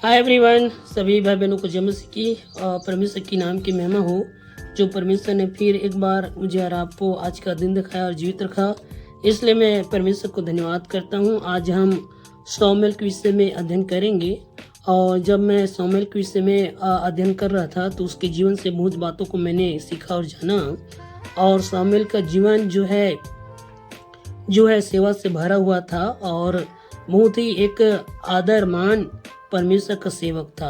Hi everyone, सभी भाई बहनों को जय मसीह की और परमेश्वर की नाम की महिमा हो। जो परमेश्वर ने फिर एक बार मुझे और आपको आज का दिन दिखाया और जीवित रखा, इसलिए मैं परमेश्वर को धन्यवाद करता हूँ। आज हम शमूएल के विषय में अध्ययन करेंगे। और जब मैं शमूएल के विषय में अध्ययन कर रहा था तो उसके जीवन से बहुत बातों को मैंने सीखा और जाना। और शमूएल का जीवन जो है सेवा से भरा हुआ था और बहुत ही एक आदर मान परमेश्वर का सेवक था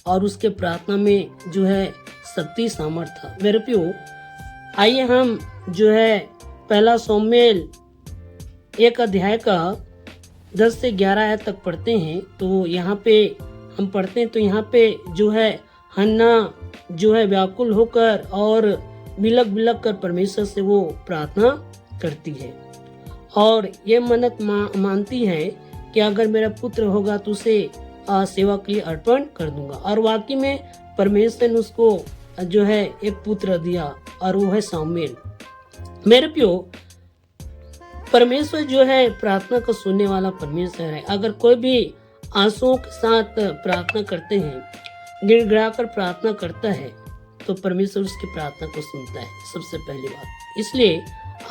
और उसके प्रार्थना में जो है शक्ति सामर्थ था। मेरे प्यो, आइए हम जो है पहला शमूएल 1 अध्याय का 10 से 11 आयत तक पढ़ते हैं। तो यहाँ पे हम पढ़ते हैं तो यहाँ पे जो है हन्ना जो है व्याकुल होकर और बिलक बिलक कर परमेश्वर से वो प्रार्थना करती है और ये मन्नत मानती है कि अगर मेरा पुत्र होगा तो उसे सेवा के लिए अर्पण कर दूंगा। और वाकई में परमेश्वर ने उसको जो है एक पुत्र दिया और वो है शमूएल। मेरे प्यो, परमेश्वर जो है प्रार्थना को सुनने वाला परमेश्वर है। अगर कोई भी आंसुओं के साथ प्रार्थना करते हैं, गिड़गिड़ा कर प्रार्थना करता है, तो परमेश्वर उसकी प्रार्थना को सुनता है, सबसे पहली बात। इसलिए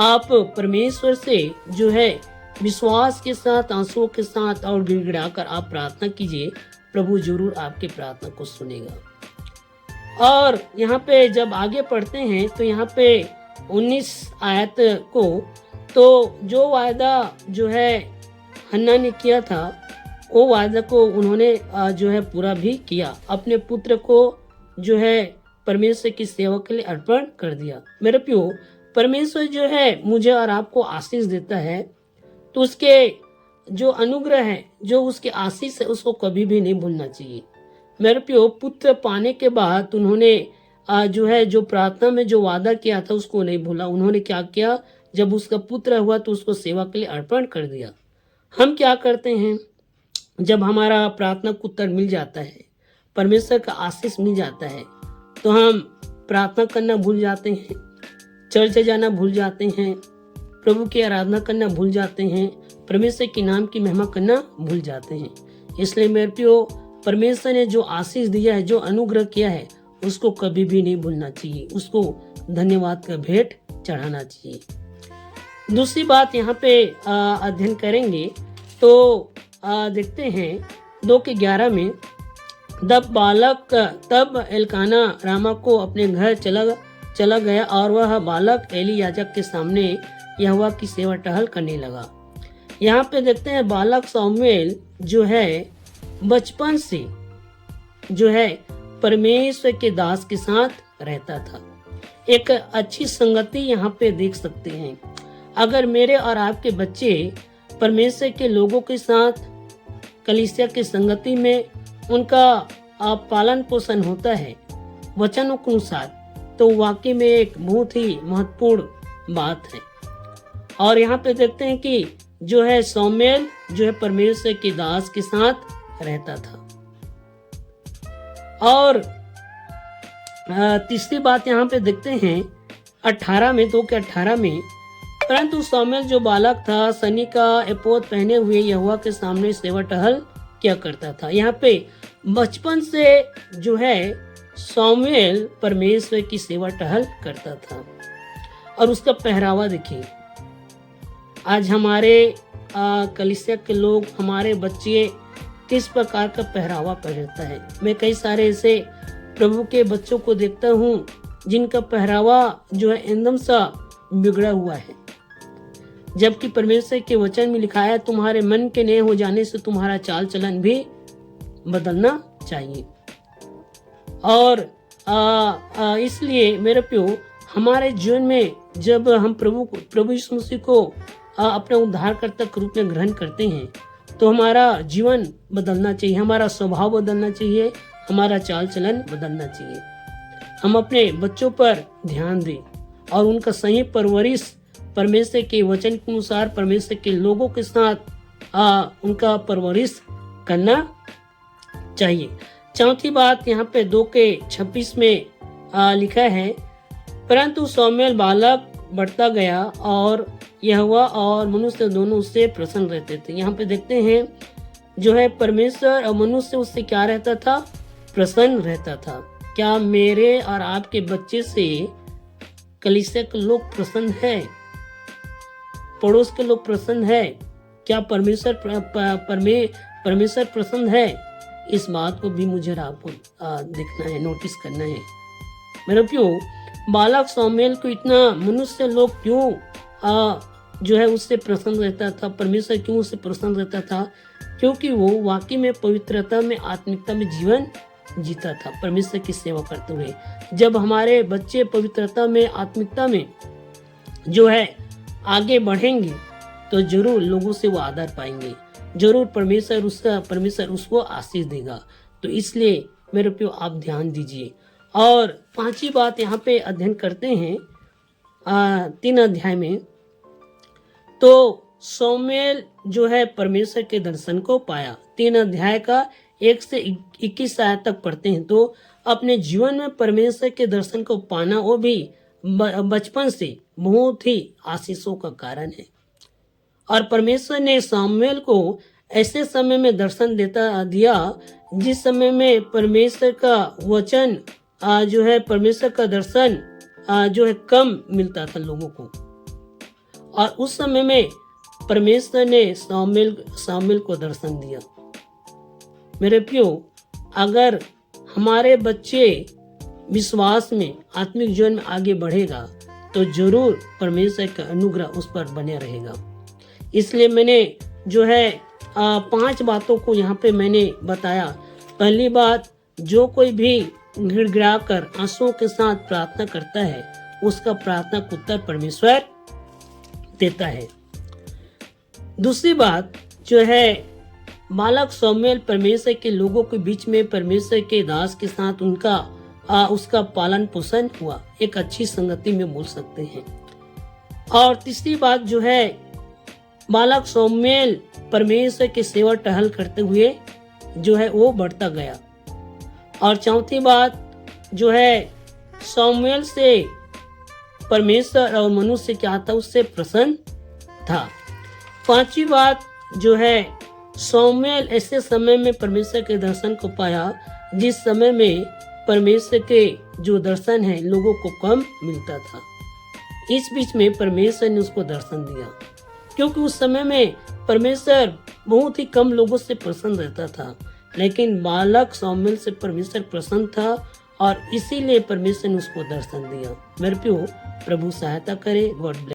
आप परमेश्वर से जो है विश्वास के साथ, आंसुओं के साथ और गिड़गिड़ा कर आप प्रार्थना कीजिए, प्रभु जरूर आपकी प्रार्थना को सुनेगा। और यहाँ पे जब आगे पढ़ते हैं तो यहाँ पे 19 आयत को, तो जो वायदा जो है हन्ना ने किया था वो वायदा को उन्होंने जो है पूरा भी किया। अपने पुत्र को जो है परमेश्वर की सेवा के लिए अर्पण कर दिया। मेरे प्यो, परमेश्वर जो है मुझे और आपको आशीष देता है तो उसके जो अनुग्रह है, जो उसके आशीष है, उसको कभी भी नहीं भूलना चाहिए। मेरे प्यो, पुत्र पाने के बाद उन्होंने जो प्रार्थना में जो वादा किया था उसको नहीं भूला। उन्होंने क्या किया, जब उसका पुत्र हुआ तो उसको सेवा के लिए अर्पण कर दिया। हम क्या करते हैं, जब हमारा प्रार्थना को उत्तर मिल जाता है, परमेश्वर का आशीष मिल जाता है, तो हम प्रार्थना करना भूल जाते हैं, चर्च जाना भूल जाते हैं, प्रभु की आराधना करना भूल जाते हैं, परमेश्वर के नाम की महिमा करना भूल जाते हैं। इसलिए मेरे प्यो, परमेश्वर ने जो आशीष दिया है, जो अनुग्रह किया है, उसको कभी भी नहीं भूलना चाहिए, उसको धन्यवाद का भेंट चढ़ाना चाहिए। दूसरी बात यहाँ पे अध्ययन करेंगे तो देखते हैं 2 के 11 में, तब एलकाना रामा को अपने घर चला गया और वह बालक एली याजक के सामने यहोवा की सेवा टहल करने लगा। यहाँ पे देखते हैं बालक शमूएल जो है बचपन से जो है परमेश्वर के दास के साथ रहता था। एक अच्छी संगति यहाँ पे देख सकते हैं। अगर मेरे और आपके बच्चे परमेश्वर के लोगों के साथ, कलीसिया की संगति में उनका पालन पोषण होता है वचनों के अनुसार, तो वाकई में एक बहुत ही महत्वपूर्ण बात है। और यहाँ पे देखते हैं कि जो है शमूएल जो है परमेश्वर के दास के साथ रहता था। और तीसरी बात यहाँ पे देखते हैं 18 में, 2 के 18 में, परंतु शमूएल जो बालक था सनी का एपोद पहने हुए यहोवा के सामने सेवा टहल क्या करता था। यहाँ पे बचपन से जो है शमूएल परमेश्वर की सेवा टहल करता था। और उसका पहरावा देखिए, आज हमारे कलीसिया के लोग, हमारे बच्चे किस प्रकार का पहरावा पहनता है। मैं कई सारे ऐसे प्रभु के बच्चों को देखता हूँ जिनका पहरावा जो है एकदम सा बिगड़ा हुआ है, जबकि परमेश्वर के वचन में लिखा है तुम्हारे मन के नए हो जाने से तुम्हारा चाल चलन भी बदलना चाहिए। और इसलिए मेरे प्यो, हमारे जीवन में जब हम प्रभु यीशु मसीह को अपने उद्धारकर्ता के रूप में ग्रहण करते हैं तो हमारा जीवन बदलना चाहिए, हमारा स्वभाव बदलना चाहिए, हमारा चाल चलन बदलना चाहिए। हम अपने बच्चों पर ध्यान दें और उनका सही परवरिश परमेश्वर के वचन के अनुसार, परमेश्वर के लोगों के साथ उनका परवरिश करना चाहिए। चौथी बात यहाँ पे 2 के 26 में लिखा है, परंतु शमूएल बालक बढ़ता गया और यहोवा और मनुष्य दोनों उससे प्रसन्न रहते थे। यहाँ पे देखते हैं जो है परमेश्वर और मनुष्य उससे क्या रहता था? प्रसन्न रहता था। क्या मेरे और आपके बच्चे से कलीसिया के लोग प्रसन्न है? पड़ोस के लोग प्रसन्न है? क्या परमेश्वर प्रसन्न है? इस बात को भी मुझे आपको देखना है, नोटिस करना है। मेरे प्यो, बालक सामुएल को इतना मनुष्य लोग क्यों जो है उससे प्रसन्न रहता था? परमेश्वर क्यों उससे प्रसन्न रहता था? क्योंकि वो वाकई में पवित्रता में, आत्मिकता में जीवन जीता था, परमेश्वर की सेवा करते हुए। जब हमारे बच्चे पवित्रता में, आत्मिकता में जो है आगे बढ़ेंगे तो जरूर लोगों से वो आदर पाएंगे, जरूर परमेश्वर उसको आशीष देगा। तो इसलिए मेरे प्यो आप ध्यान दीजिए। और पांचवी बात यहाँ पे अध्ययन करते हैं 3 अध्याय में। तो सामुएल जो है परमेश्वर के दर्शन को पाया। 3 अध्याय का 1 से 21 आयत तक पढ़ते हैं। तो अपने जीवन में परमेश्वर के दर्शन को पाना वो भी बचपन से बहुत ही आशीषों का कारण है। और परमेश्वर ने सामुएल को ऐसे समय में दर्शन दिया जिस समय में परमेश्वर का वचन जो है, परमेश्वर का दर्शन जो है कम मिलता था लोगों को। और उस समय में परमेश्वर ने सामुएल को दर्शन दिया। मेरे प्यो, अगर हमारे बच्चे विश्वास में, आत्मिक जीवन में आगे बढ़ेगा तो जरूर परमेश्वर का अनुग्रह उस पर बने रहेगा। इसलिए मैंने जो है 5 बातों को यहाँ पे मैंने बताया। पहली बात, जो कोई भी गिड़गिड़ाकर आंसुओं के साथ प्रार्थना करता है उसका प्रार्थना का उत्तर परमेश्वर देता है। दूसरी बात जो है, बालक सामुएल परमेश्वर के लोगों के बीच में परमेश्वर के दास के साथ उसका पालन पोषण हुआ, एक अच्छी संगति में बोल सकते हैं। और तीसरी बात जो है, बालक सामुएल परमेश्वर की सेवा टहल करते हुए जो है वो बढ़ता गया। और चौथी बात जो है, सामुएल से परमेश्वर और मनुष्य क्या था? उससे प्रसन्न था। 5वीं बात जो है, सामुएल ऐसे समय में परमेश्वर के दर्शन को पाया जिस समय में परमेश्वर के जो दर्शन है लोगों को कम मिलता था। इस बीच में परमेश्वर ने उसको दर्शन दिया, क्योंकि उस समय में परमेश्वर बहुत ही कम लोगों से प्रसन्न रहता था, लेकिन बालक सामुएल से परमेश्वर प्रसन्न था और इसीलिए परमेश्वर ने उसको दर्शन दिया। मेरे प्यो, प्रभु सहायता करे। God bless.